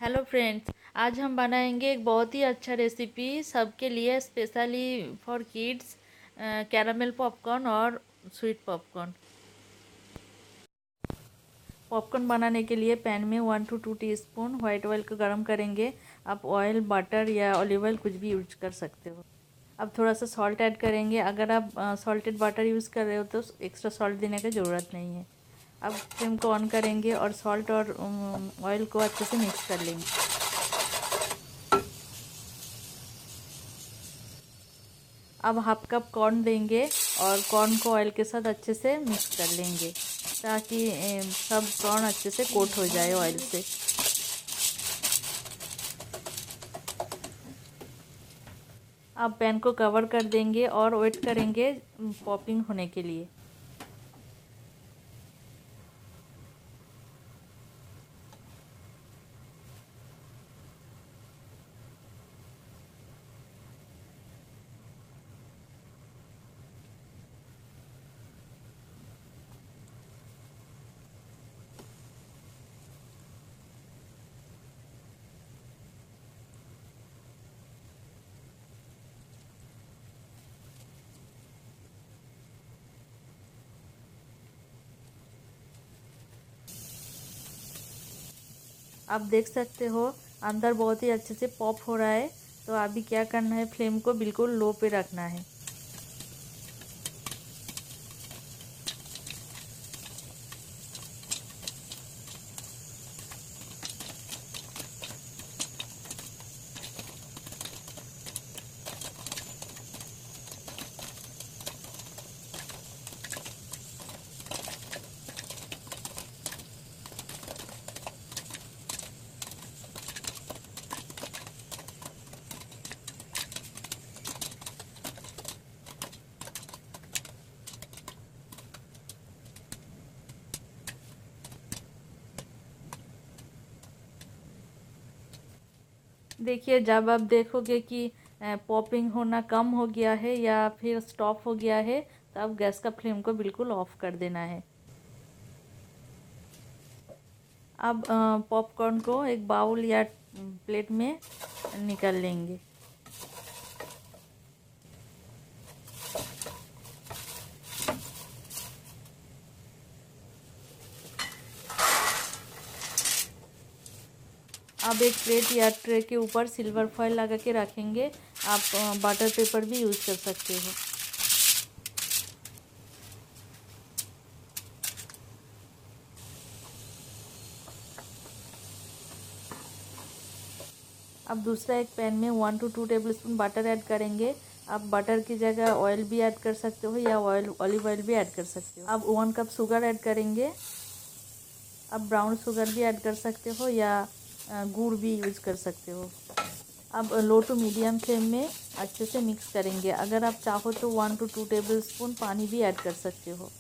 Hello friends. आज हम बनाएंगे एक बहुत ही अच्छा रेसिपी सबके लिए, specially for kids, caramel popcorn और स्वीट पॉपकॉर्न। पॉपकॉर्न बनाने के लिए पैन में 1 to 2 टीस्पून वाइट ऑयल को गर्म करेंगे। आप ऑयल, बटर या ऑलिव ऑयल कुछ भी यूज कर सकते हो। अब थोड़ा सा सॉल्ट ऐड करेंगे। अगर आप सॉल्टेड बटर यूज़ कर रहे हो तो एक्स्ट्रा सॉल्ट देने की ज़रूरत नहीं है। अब फ्लेम को ऑन करेंगे और सॉल्ट और ऑयल को अच्छे से मिक्स कर लेंगे। अब हाफ कप कॉर्न देंगे और कॉर्न को ऑयल के साथ अच्छे से मिक्स कर लेंगे ताकि सब कॉर्न अच्छे से कोट हो जाए ऑयल से। अब पैन को कवर कर देंगे और वेट करेंगे पॉपिंग होने के लिए। आप देख सकते हो अंदर बहुत ही अच्छे से पॉप हो रहा है। तो अभी क्या करना है, फ्लेम को बिल्कुल लो पे रखना है। देखिए, जब आप देखोगे कि पॉपिंग होना कम हो गया है या फिर स्टॉप हो गया है, तो आप गैस का फ्लेम को बिल्कुल ऑफ कर देना है। अब पॉपकॉर्न को एक बाउल या प्लेट में निकाल लेंगे। अब एक प्लेट या ट्रे के ऊपर सिल्वर फॉइल लगा के रखेंगे। आप बटर पेपर भी यूज़ कर सकते हो। अब दूसरा एक पैन में 1 to 2 टेबलस्पून बटर ऐड करेंगे। आप बटर की जगह ऑयल भी ऐड कर सकते हो या ऑलिव ऑयल भी ऐड कर सकते हो। अब 1 कप शुगर ऐड करेंगे। आप ब्राउन शुगर भी ऐड कर सकते हो या गुड़ भी यूज़ कर सकते हो। अब लो टू मीडियम फ्लेम में अच्छे से मिक्स करेंगे। अगर आप चाहो तो 1 to 2 टेबलस्पून पानी भी ऐड कर सकते हो।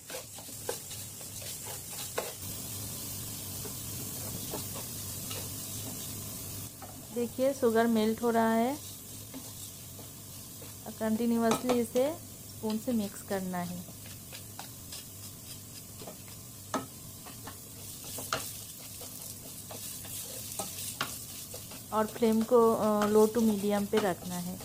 देखिए, शुगर मेल्ट हो रहा है। कंटिन्यूअसली इसे स्पून से मिक्स करना है। और फ्लेम को लो टू मीडियम पे रखना है।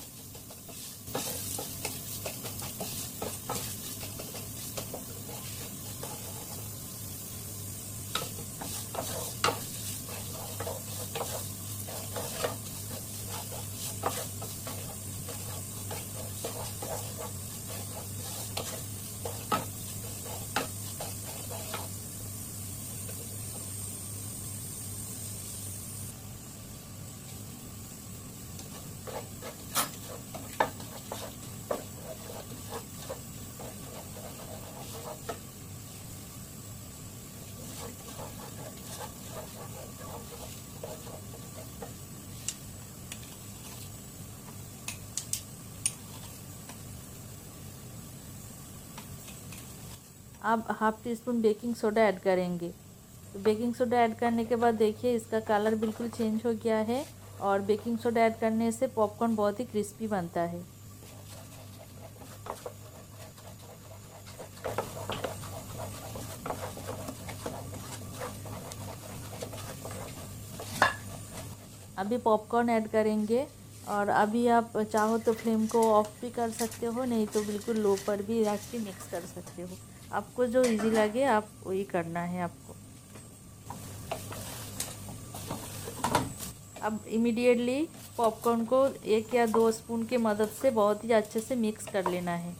अब half tea spoon baking soda add करेंगे। तो बेकिंग सोडा ऐड करने के बाद देखिए इसका कलर बिल्कुल चेंज हो गया है। और बेकिंग सोडा ऐड करने से पॉपकॉर्न बहुत ही क्रिस्पी बनता है। अभी पॉपकॉर्न ऐड करेंगे और अभी आप चाहो तो फ्लेम को ऑफ भी कर सकते हो, नहीं तो बिल्कुल लो पर भी रख के मिक्स कर सकते हो। आपको जो इजी लगे आप वही करना है आपको। अब इमीडिएटली पॉपकॉर्न को 1 या 2 स्पून की मदद से बहुत ही अच्छे से मिक्स कर लेना है।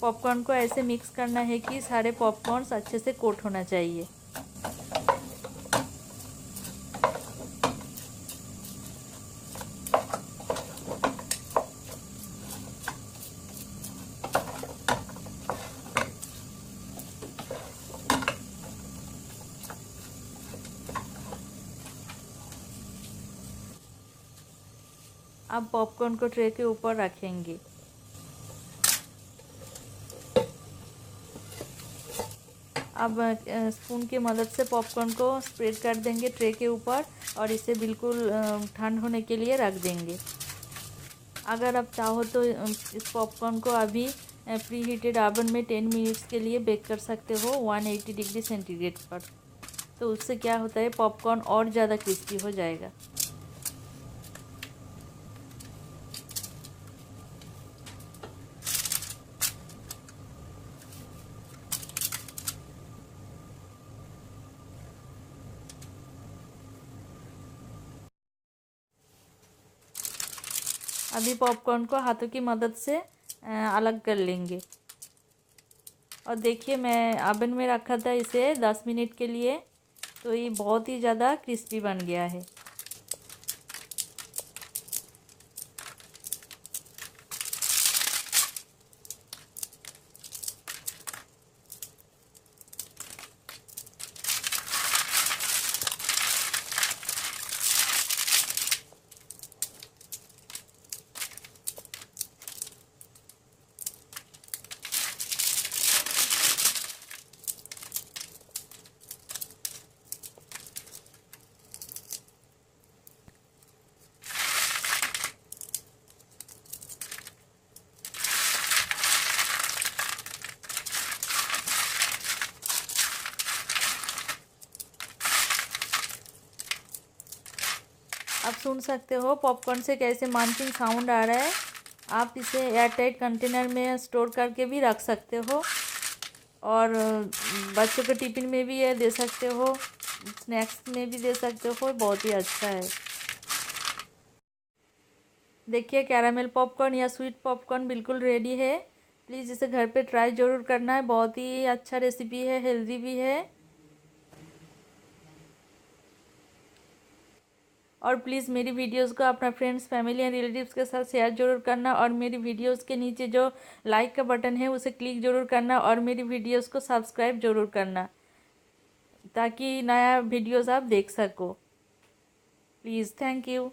पॉपकॉर्न को ऐसे मिक्स करना है कि सारे पॉपकॉर्न्स अच्छे से कोट होना चाहिए। अब पॉपकॉर्न को ट्रे के ऊपर रखेंगे। अब स्पून की मदद से पॉपकॉर्न को स्प्रेड कर देंगे ट्रे के ऊपर और इसे बिल्कुल ठंड होने के लिए रख देंगे। अगर आप चाहो तो इस पॉपकॉर्न को अभी प्री हीटेड ओवन में 10 मिनट्स के लिए बेक कर सकते हो 180 डिग्री सेंटीग्रेड पर। तो उससे क्या होता है, पॉपकॉर्न और ज़्यादा क्रिस्पी हो जाएगा। अभी पॉपकॉर्न को हाथों की मदद से अलग कर लेंगे। और देखिए मैं ओवन में रखा था इसे 10 मिनट के लिए, तो ये बहुत ही ज़्यादा क्रिस्पी बन गया है। आप सुन सकते हो पॉपकॉर्न से कैसे मंचिंग साउंड आ रहा है। आप इसे एयरटाइट कंटेनर में स्टोर करके भी रख सकते हो और बच्चों के टिफ़िन में भी ये दे सकते हो, स्नैक्स में भी दे सकते हो, बहुत ही अच्छा है। देखिए कैरामेल पॉपकॉर्न या स्वीट पॉपकॉर्न बिल्कुल रेडी है। प्लीज़ इसे घर पे ट्राई ज़रूर करना है, बहुत ही अच्छा रेसिपी है, हेल्दी भी है। और प्लीज़ मेरी वीडियोस को अपना फ्रेंड्स, फैमिली एंड रिलेटिव्स के साथ शेयर जरूर करना और मेरी वीडियोस के नीचे जो लाइक का बटन है उसे क्लिक जरूर करना और मेरी वीडियोस को सब्सक्राइब जरूर करना ताकि नया वीडियोस आप देख सको। Please, thank you.